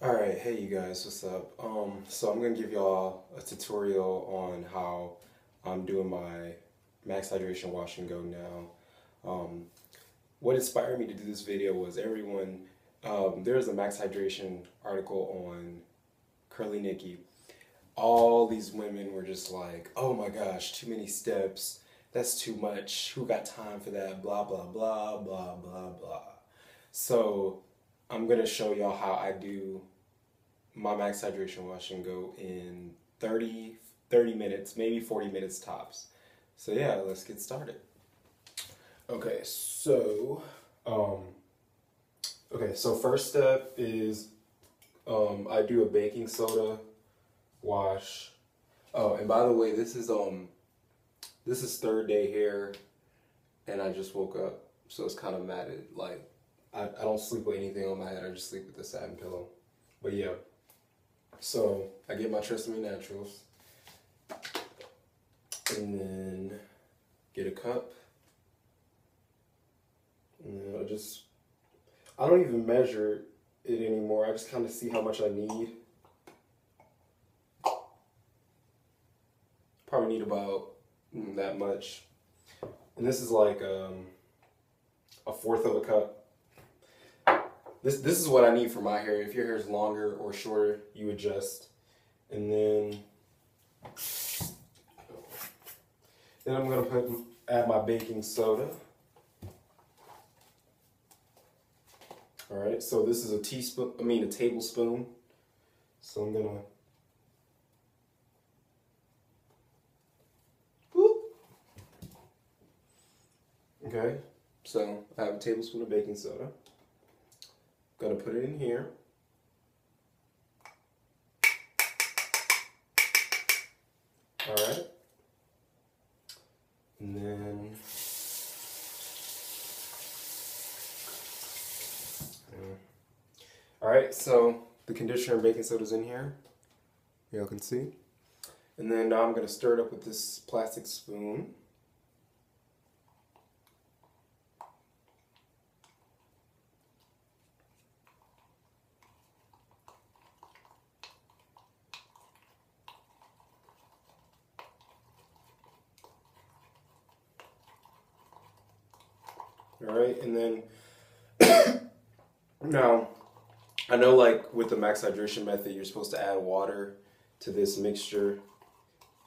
Alright, hey you guys, what's up? So I'm gonna give y'all a tutorial on how I'm doing my max hydration wash and go now. What inspired me to do this video was there's a max hydration article on Curly Nikki. All these women were just like, oh my gosh, too many steps, that's too much, who got time for that, blah blah blah blah blah blah. So I'm gonna show y'all how I do my max hydration wash and go in 30 minutes, maybe 40 minutes tops. So yeah, let's get started. Okay, so um, first step is I do a baking soda wash. Oh, and by the way, this is third day hair, and I just woke up, so it's kind of matted. Like I don't sleep with anything on my head. I just sleep with the satin pillow. But yeah. So I get my Tresemme Naturals, and then get a cup, and then I don't even measure it anymore. I just kind of see how much I need. Probably need about that much. And this is like a fourth of a cup. This is what I need for my hair. If your hair is longer or shorter, you adjust. And then I'm gonna add my baking soda. All right, so this is a tablespoon. So I'm gonna whoop. Okay, so I have a tablespoon of baking soda. Gonna put it in here. All right. And then all right, so the conditioner and baking soda is in here. Y'all can see. And then now I'm gonna stir it up with this plastic spoon. All right, and then now I know, like with the max hydration method, you're supposed to add water to this mixture,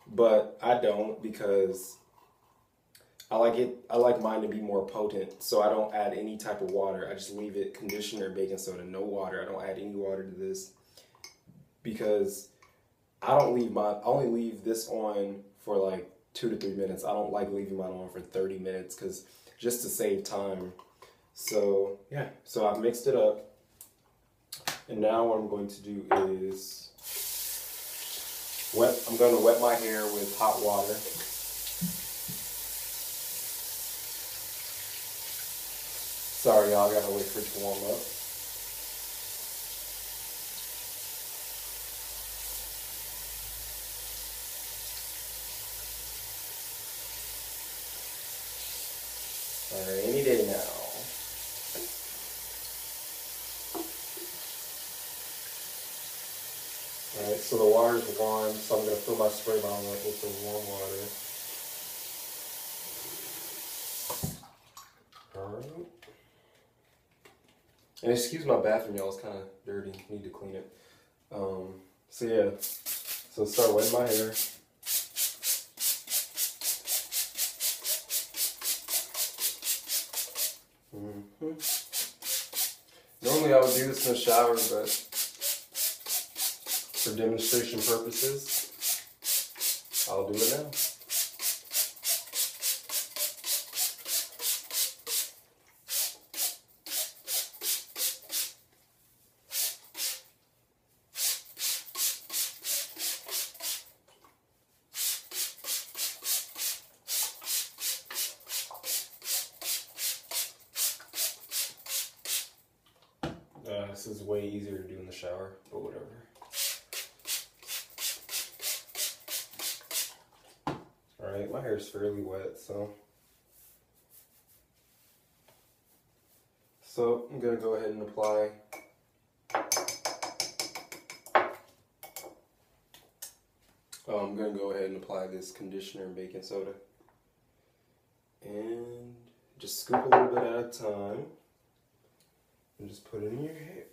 but I don't because I like mine to be more potent, so I don't add any type of water. I just leave it conditioner, baking soda, no water. I don't add any water to this because I only leave this on for like 2 to 3 minutes. I don't like leaving mine on for 30 minutes because just to save time. So yeah, so I've mixed it up. And now what I'm going to do is I'm going to wet my hair with hot water. Sorry y'all, I gotta wait for it to warm up. Alright, any day now. Alright, so the water's warm, so I'm going to fill my spray bottle up with some warm water. Alright. And excuse my bathroom, y'all, it's kind of dirty. Need to clean it. So yeah, so start wetting my hair. Normally I would do this in the shower, but for demonstration purposes, I'll do it now. This is way easier to do in the shower, but whatever. Alright, my hair is fairly wet, so I'm going to go ahead and apply I'm gonna go ahead and apply this conditioner and baking soda. And just scoop a little bit at a time. And just put it in your hair.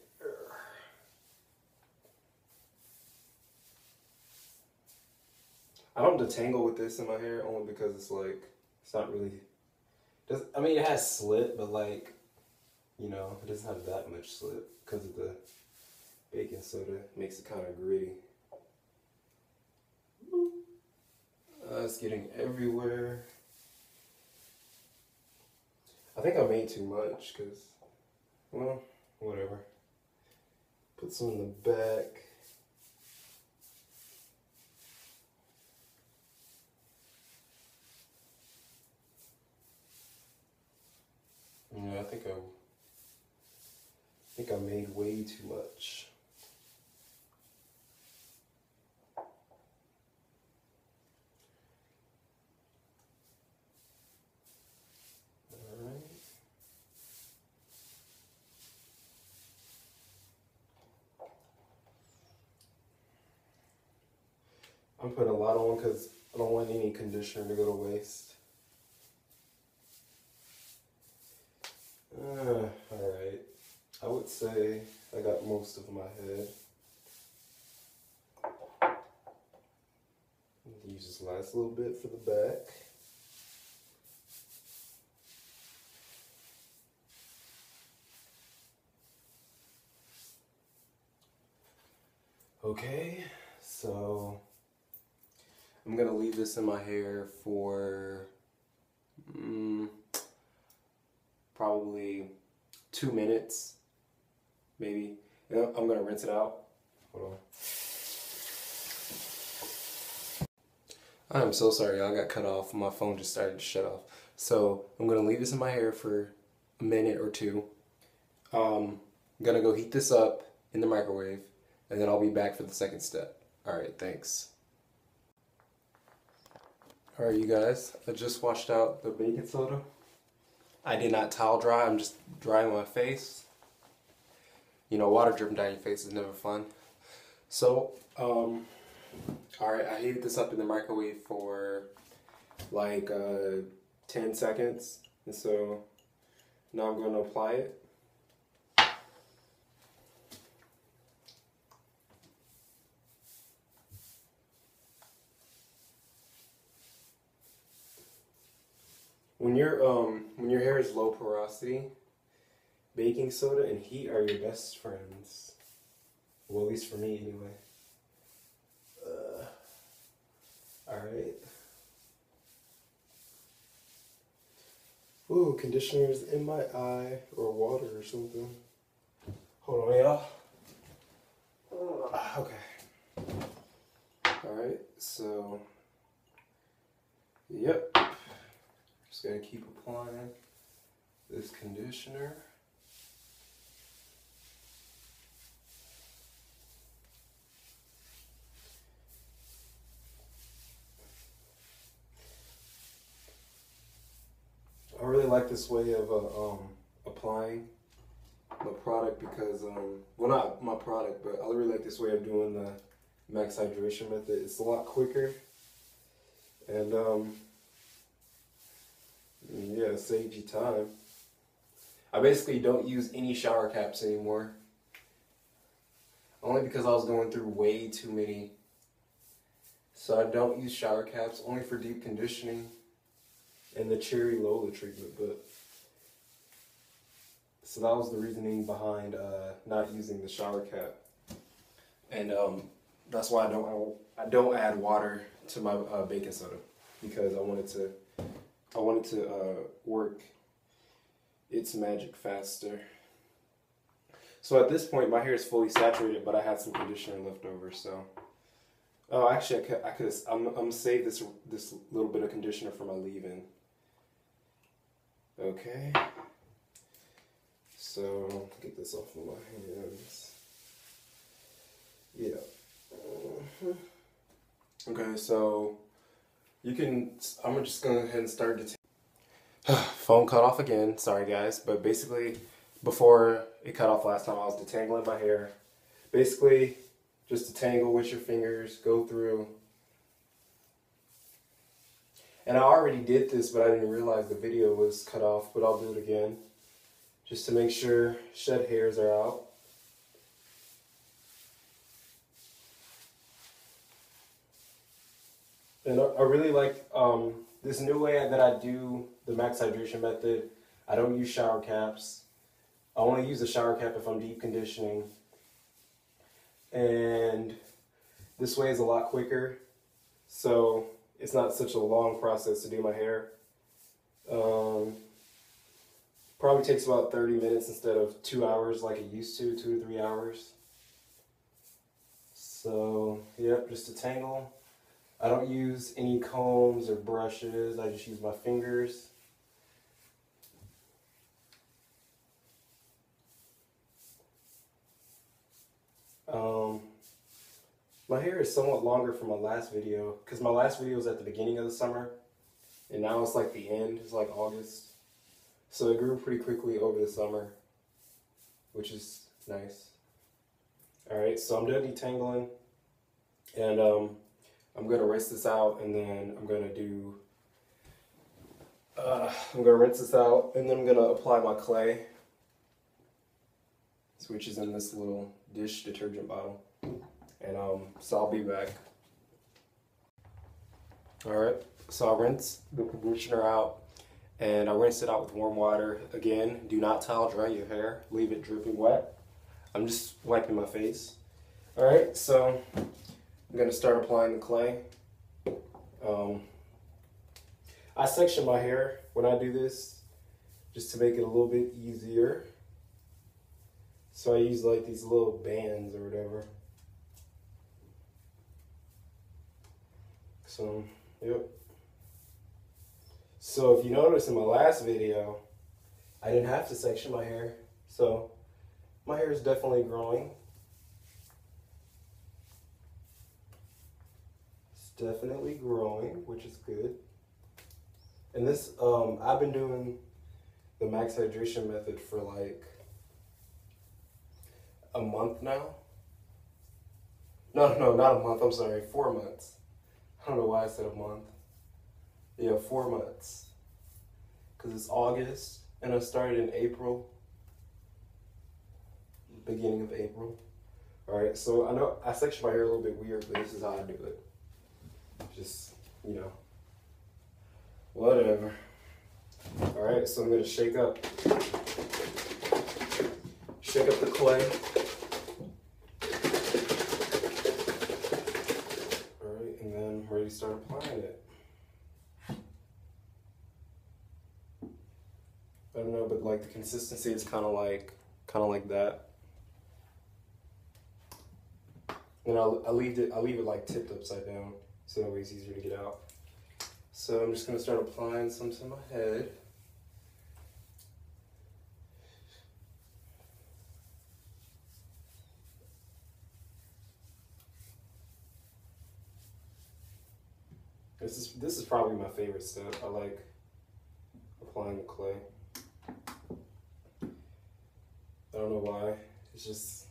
I don't detangle with this in my hair only because it's like, it's not really, I mean it has slip, but like, you know, it doesn't have that much slip because of the baking soda. Makes it kind of gritty. It's getting everywhere. I think I made too much because, well, whatever. Put some in the back. Yeah, I think I made way too much. I'm putting a lot on because I don't want any conditioner to go to waste. Alright. I would say I got most of my head. Use this last little bit for the back. Okay, so I'm gonna leave this in my hair for probably 2 minutes, maybe. I'm gonna rinse it out. Hold on. I'm so sorry, y'all. Got cut off. My phone just started to shut off. So I'm gonna leave this in my hair for a minute or two. I'm gonna go heat this up in the microwave, and then I'll be back for the second step. Alright, thanks. Alright, you guys, I just washed out the baking soda. I did not towel dry, I'm just drying my face. You know, water dripping down your face is never fun. So, alright, I heated this up in the microwave for like 10 seconds. And so, now I'm going to apply it. When your hair is low porosity, baking soda and heat are your best friends. Well, at least for me, anyway. Alright. Ooh, conditioner's in my eye, or water or something. Hold on, y'all. Okay. Alright, so, yep. Just gonna keep applying this conditioner. I really like this way of applying my product because, well, not my product, but I really like this way of doing the max hydration method. It's a lot quicker, and yeah, it saves you time. I basically don't use any shower caps anymore, only because I was going through way too many. So I don't use shower caps, only for deep conditioning and the Cherry Lola treatment. But so that was the reasoning behind not using the shower cap, and that's why I don't add water to my baking soda, because I wanted to work its magic faster. So at this point, my hair is fully saturated, but I had some conditioner left over. So, oh, actually, I'm gonna save this little bit of conditioner for my leave-in. Okay. So get this off of my hands. Yeah. Okay, so you can. I'm just gonna go ahead and start detangling. Phone cut off again. Sorry, guys, but basically, before it cut off last time, I was detangling my hair. Basically, just detangle with your fingers. Go through And I already did this, but I didn't realize the video was cut off, but I'll do it again. Just to make sure shed hairs are out. And I really like this new way that I do the max hydration method. I don't use shower caps. I only use a shower cap if I'm deep conditioning. And this way is a lot quicker, so it's not such a long process to do my hair. Probably takes about 30 minutes instead of 2 hours like it used to, 2 to 3 hours. So, yep, just detangle. I don't use any combs or brushes, I just use my fingers. My hair is somewhat longer from my last video, because my last video was at the beginning of the summer, and now it's like the end, it's like August. So it grew pretty quickly over the summer, which is nice. Alright, so I'm done detangling, and I'm going to rinse this out, and then I'm going to rinse this out, and then I'm going to apply my clay, which is in this little dish detergent bottle. And so I'll be back. Alright, so I rinse the conditioner out, and I rinse it out with warm water. Again, do not towel dry your hair, leave it dripping wet. I'm just wiping my face. Alright, so I'm going to start applying the clay. I section my hair when I do this, just to make it a little bit easier. So I use like these little bands or whatever. So, yep. So if you notice in my last video, I didn't have to section my hair. So my hair is definitely growing. It's definitely growing, which is good. And this, I've been doing the max hydration method for like a month now. No, not a month, I'm sorry, 4 months. I don't know why I said a month. Yeah, 4 months. Because it's August, and I started in April. Beginning of April. Alright, so I know I section my hair a little bit weird, but this is how I do it. Just, you know, whatever. Alright, so I'm going to shake up the clay. Alright, and then I'm ready to start applying it. I don't know, but like the consistency is kind of like that. And I leave it like tipped upside down, so that way it's easier to get out. So I'm just gonna start applying some to my head. This is probably my favorite step. I like applying the clay. I don't know why. It's just,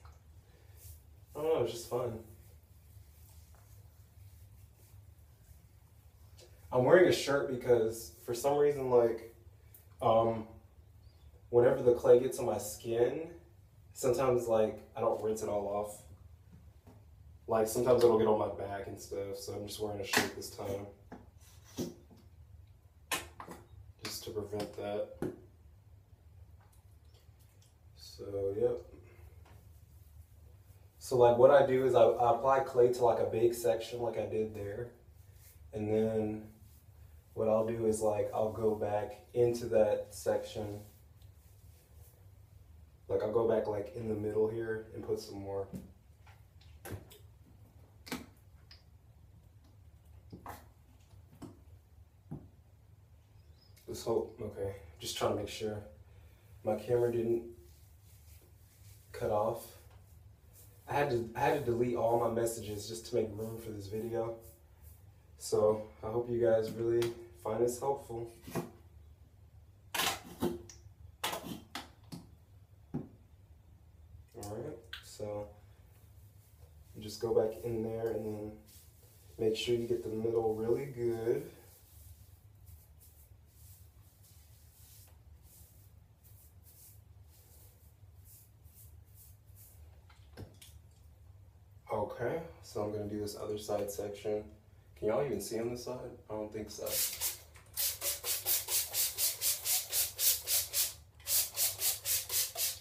I don't know, it's just fun. I'm wearing a shirt because for some reason, like, whenever the clay gets on my skin, sometimes like I don't rinse it all off. Like sometimes it'll get on my back and stuff, so I'm just wearing a shirt this time. Just to prevent that. So, yep. So like what I do is I apply clay to like a big section like I did there. And then what I'll do is like I'll go back into that section. Like I'll go back like in the middle here and put some more. Let's hope, okay, just trying to make sure my camera didn't cut off. I had to delete all my messages just to make room for this video. So I hope you guys really find this helpful. Alright, so just go back in there and then make sure you get the middle really good. Okay, so I'm gonna do this other side section. Can y'all even see on this side? I don't think so.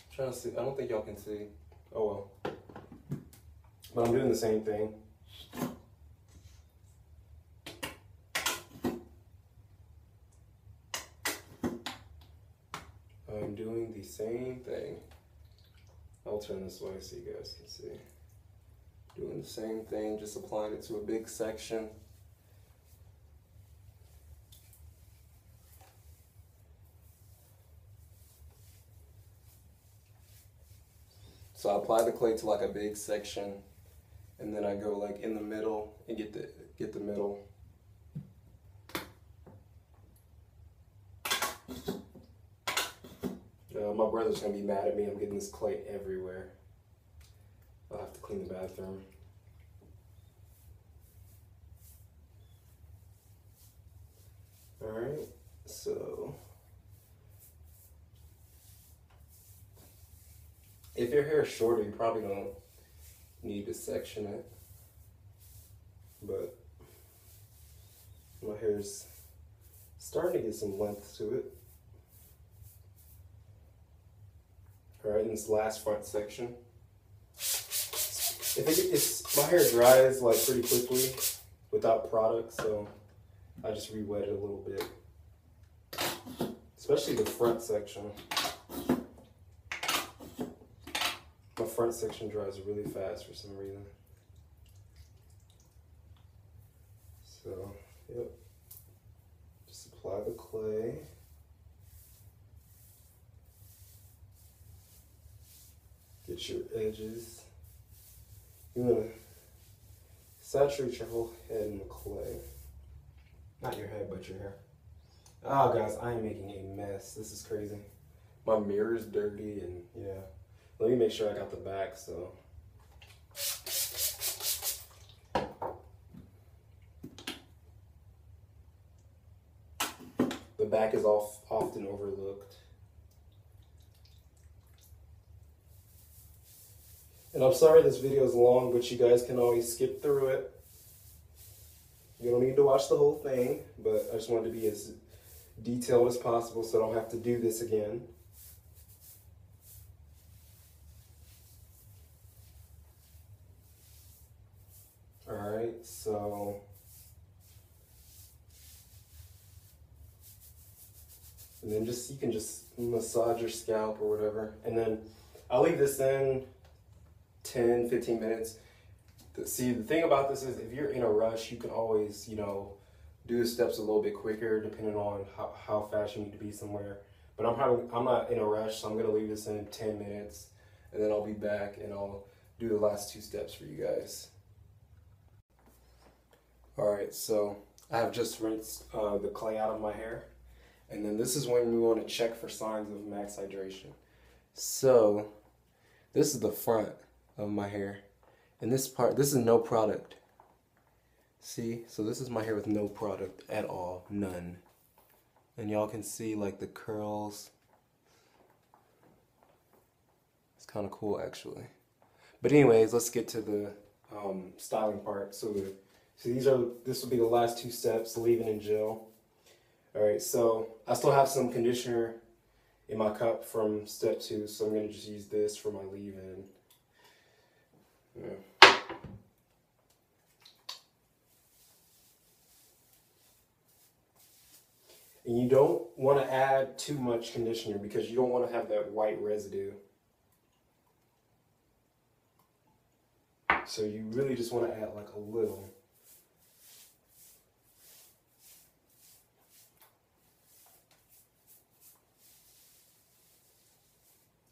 I'm trying to see, I don't think y'all can see. Oh well. But I'm doing the same thing. I'm doing the same thing. I'll turn this way so you guys can see. Doing the same thing, just applying it to a big section. So I apply the clay to like a big section, and then I go like in the middle and get the middle. My brother's gonna be mad at me. I'm getting this clay everywhere. I'll have to clean the bathroom. Alright, so if your hair is shorter, you probably don't need to section it. But my hair's starting to get some length to it. Alright, in this last front section. My hair dries like pretty quickly without product, so I just re-wet it a little bit. Especially the front section. My front section dries really fast for some reason. So, yep. Just apply the clay. Get your edges. You want to saturate your whole head in the clay. Not your head, but your hair. Oh, guys, I am making a mess. This is crazy. My mirror's dirty, and yeah. Let me make sure I got the back, so. The back is often overlooked. And I'm sorry this video is long, but you guys can always skip through it. You don't need to watch the whole thing, but I just wanted to be as detailed as possible so I don't have to do this again. Alright, so and then you can just massage your scalp or whatever. And then I'll leave this in 10-15 minutes. See, the thing about this is if you're in a rush, you can always, you know, do the steps a little bit quicker depending on how fast you need to be somewhere. But I'm not in a rush, so I'm gonna leave this in 10 minutes and then I'll be back and I'll do the last 2 steps for you guys. Alright, so I have just rinsed the clay out of my hair. And then this is when we want to check for signs of max hydration. So this is the front of my hair. And this is no product. See? So this is my hair with no product at all. None. And y'all can see like the curls. It's kind of cool actually. But anyways, let's get to the styling part. So this will be the last 2 steps, leave-in and gel. Alright, so I still have some conditioner in my cup from step 2, so I'm going to just use this for my leave-in. Yeah. And you don't want to add too much conditioner because you don't want to have that white residue. So you really just want to add like a little.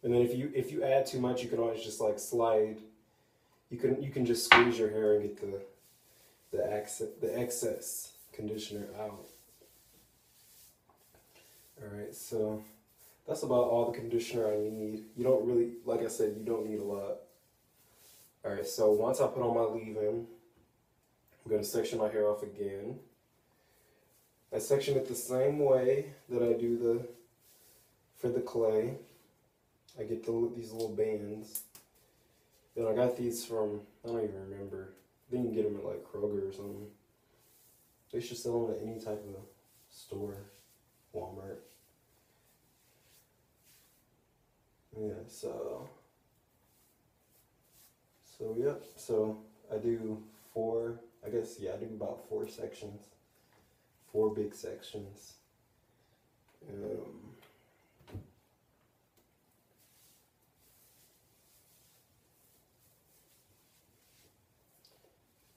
And then if you add too much, you can always just like slide. You can just squeeze your hair and get the excess conditioner out. All right, so that's about all the conditioner I need. You don't really, like I said, you don't need a lot. All right, so once I put on my leave-in, I'm going to section my hair off again. I section it the same way that I do for the clay. I get these little bands, And I got these from, I don't even remember. I think you can get them at like Kroger or something. They should sell them at any type of store, Walmart. Yeah, so yep, so I do four, I guess, yeah, I do about 4 sections, 4 big sections.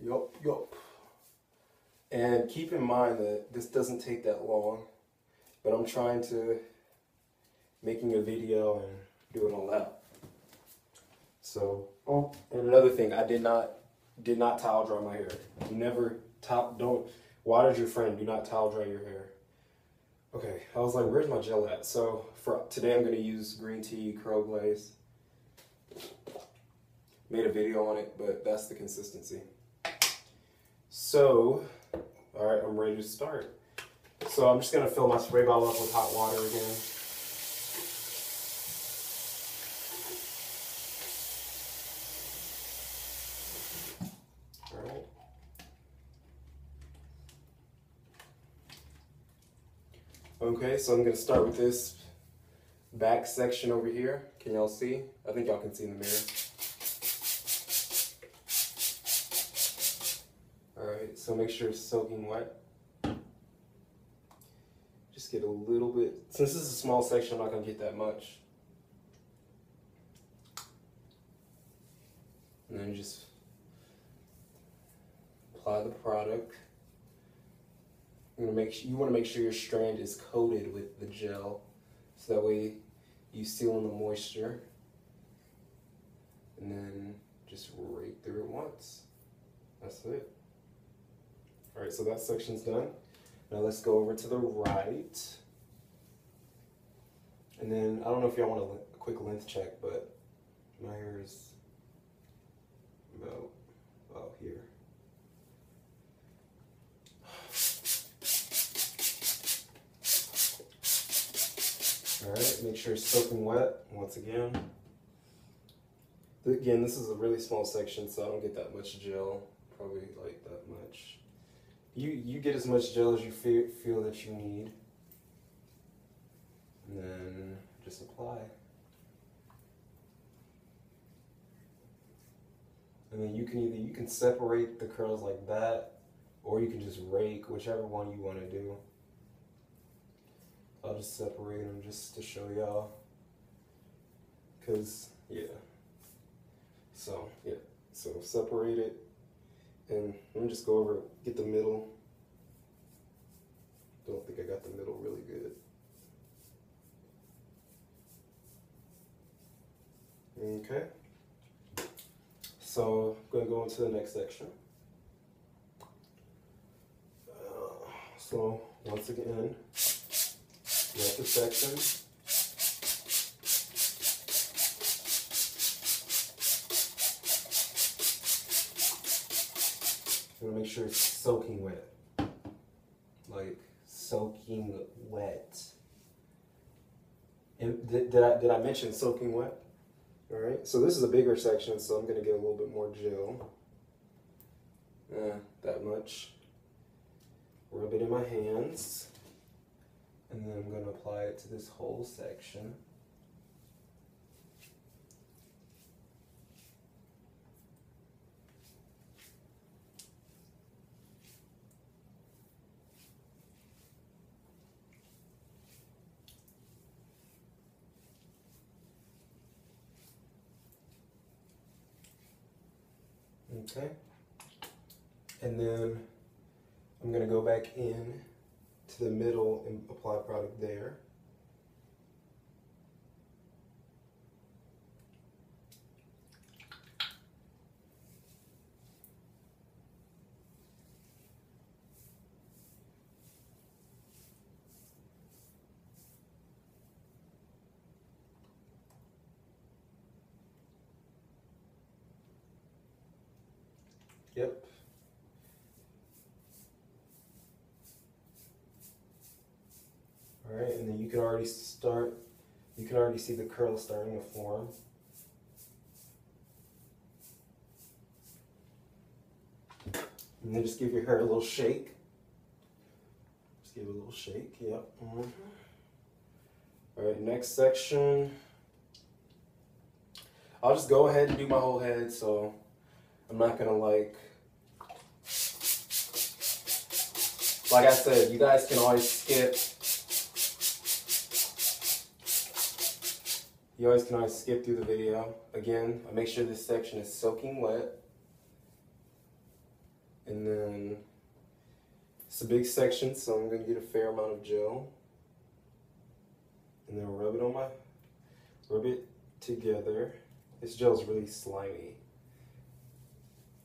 Yup. And keep in mind that this doesn't take that long, but I'm trying to making a video and doing all that. So, oh, and another thing, I did not towel dry my hair. You never don't water your friend. Do not towel dry your hair. Okay, I was like, where's my gel at? So for today, I'm gonna use green tea curl glaze. Made a video on it, but that's the consistency. So, all right, I'm ready to start. So I'm just gonna fill my spray bottle up with hot water again. All right. Okay, so I'm gonna start with this back section over here. Can y'all see? I think y'all can see in the mirror. Alright, so make sure it's soaking wet. Just get a little bit, since this is a small section, I'm not gonna get that much. And then just apply the product. You want to make sure your strand is coated with the gel, so that way you seal in the moisture. And then just rake through it once. That's it. All right, so that section's done. Now let's go over to the right. And then I don't know if y'all want a quick length check, but my hair is about here. All right, make sure it's soaking wet once again. Again, this is a really small section, so I don't get that much gel, probably like that much. You get as much gel as you feel that you need, and then just apply. And then you can separate the curls like that, or you can just rake, whichever one you want to do. I'll just separate them just to show y'all, cause yeah. So yeah, so separate it, and let me just go over, get the middle. Don't think I got the middle really good. Okay. So I'm gonna go into the next section. So once again, wet the section. You wanna make sure it's soaking wet. Like soaking wet. And did I mention soaking wet? All right, so this is a bigger section, so I'm gonna get a little bit more gel. That much. Rub it in my hands, and then I'm gonna apply it to this whole section. Okay, and then I'm going to go back in to the middle and apply product there. Yep. All right, and then you can already see the curl starting to form. And then just give your hair a little shake. Just give it a little shake, yep. All right, next section. I'll just go ahead and do my whole head, so I'm not gonna like I said, you guys can always skip. You always can always skip through the video. Again, I make sure this section is soaking wet. And then it's a big section, so I'm gonna get a fair amount of gel. And then rub it together. This gel is really slimy.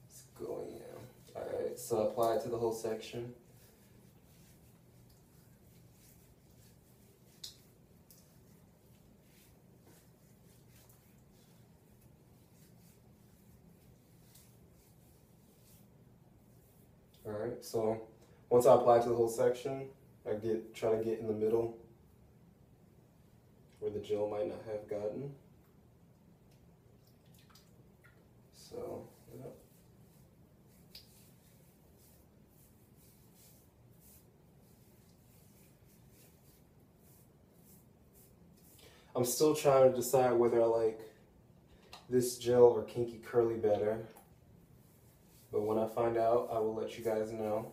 It's going in. Alright, so apply it to the whole section. Alright, so once I apply it to the whole section, I try to get in the middle where the gel might not have gotten. So, yep. I'm still trying to decide whether I like this gel or kinky curly better. But when I find out, I will let you guys know.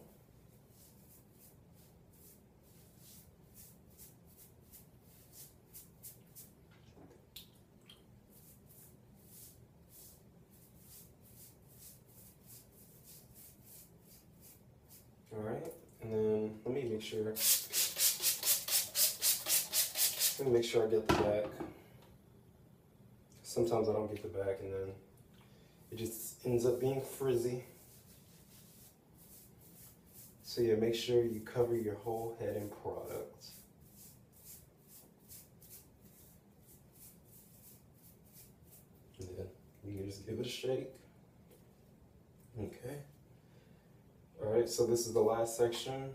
All right, and then let me make sure I get the back. Sometimes I don't get the back, and then it just ends up being frizzy. So yeah, make sure you cover your whole head in product. And then you can just give it a shake. Okay. All right, so this is the last section.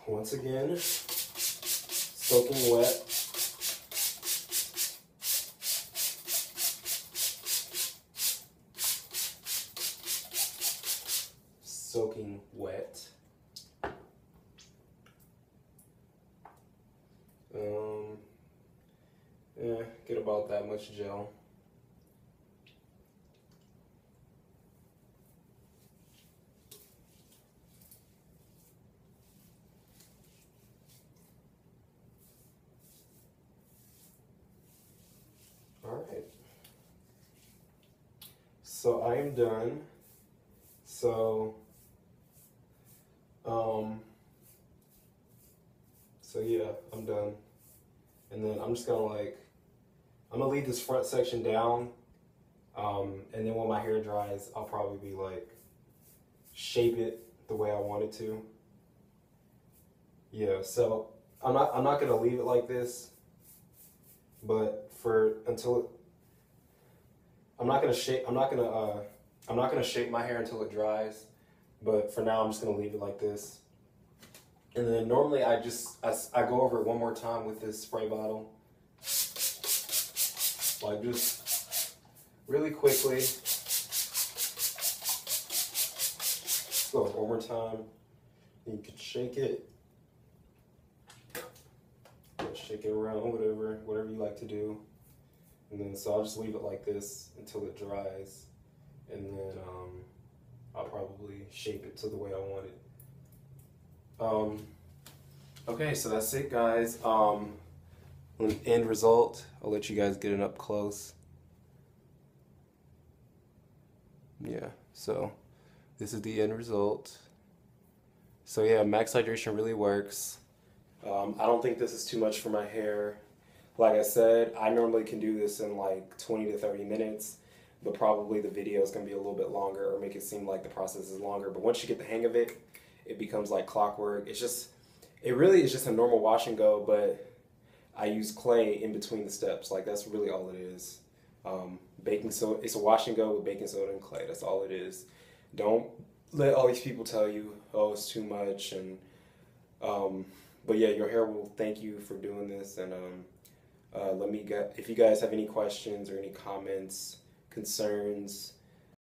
Once again, soaking wet. Soaking wet. Yeah, get about that much gel. All right. So I am done. So yeah, I'm done. And then I'm just gonna I'm gonna leave this front section down. And then when my hair dries, I'll probably shape it the way I want it to. Yeah, so I'm not gonna leave it like this, but I'm not gonna shape my hair until it dries, but for now I'm just gonna leave it like this. And then normally I go over it one more time with this spray bottle. Like just really quickly. Let's go one more time. You can shake it. Shake it around, whatever you like to do. And then so I'll just leave it like this until it dries. And then I'll probably shape it to the way I want it. Okay, so that's it, guys. End result, I'll let you guys get it up close. Yeah, so this is the end result. So yeah, max hydration really works. I don't think this is too much for my hair. Like I said, I normally can do this in like 20 to 30 minutes, but probably the video is going to be a little bit longer or make it seem like the process is longer. But once you get the hang of it, it becomes like clockwork. It really is just a normal wash and go, but I use clay in between the steps. Like that's really all it is. Baking soda, it's a wash and go with baking soda and clay. That's all it is. Don't let all these people tell you, oh, it's too much. And but yeah, your hair will thank you for doing this. And if you guys have any questions or any comments, concerns,